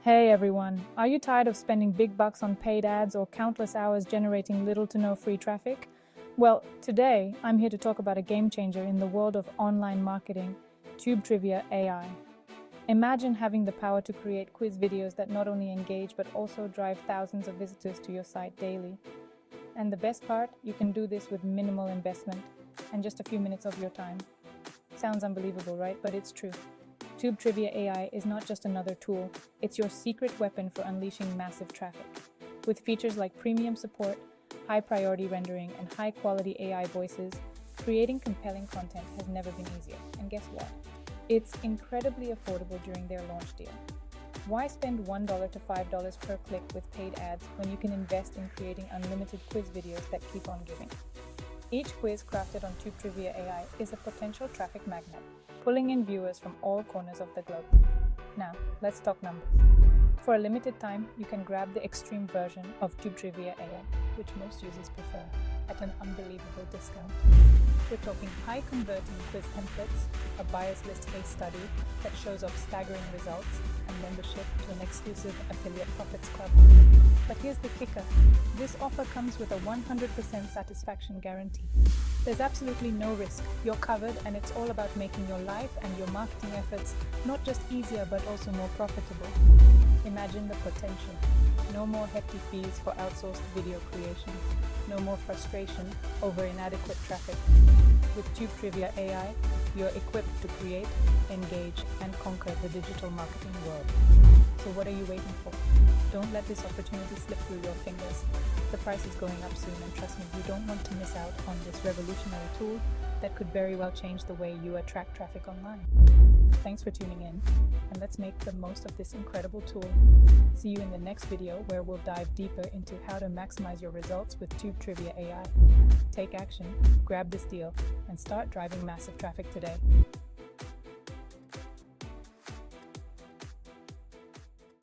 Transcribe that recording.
Hey everyone, are you tired of spending big bucks on paid ads or countless hours generating little to no free traffic? Well, today I'm here to talk about a game changer in the world of online marketing, TubeTrivia AI. Imagine having the power to create quiz videos that not only engage but also drive thousands of visitors to your site daily. And the best part, you can do this with minimal investment and just a few minutes of your time. Sounds unbelievable, right? But it's true. TubeTrivia AI is not just another tool, it's your secret weapon for unleashing massive traffic. With features like premium support, high-priority rendering, and high-quality AI voices, creating compelling content has never been easier. And guess what? It's incredibly affordable during their launch deal. Why spend $1 to $5 per click with paid ads when you can invest in creating unlimited quiz videos that keep on giving? Each quiz crafted on TubeTrivia AI is a potential traffic magnet, pulling in viewers from all corners of the globe. Now, let's talk numbers. For a limited time, you can grab the extreme version of TubeTrivia AI, which most users prefer, at an unbelievable discount. We're talking high-converting quiz templates, a bias list case study that shows off staggering results, and membership to an exclusive affiliate profits club. But here's the kicker. This offer comes with a 100% satisfaction guarantee. There's absolutely no risk. You're covered, and it's all about making your life and your marketing efforts not just easier but also more profitable. Imagine the potential. No more hefty fees for outsourced video creation. No more frustration over inadequate traffic. With TubeTrivia AI, you're equipped to create, engage, and conquer the digital marketing world. So what are you waiting for? Don't let this opportunity slip through your fingers. The price is going up soon, and trust me, you don't want to miss out on this revolutionary tool that could very well change the way you attract traffic online. Thanks for tuning in, and let's make the most of this incredible tool. See you in the next video, where we'll dive deeper into how to maximize your results with TubeTrivia AI. Take action, grab this deal, and start driving massive traffic today.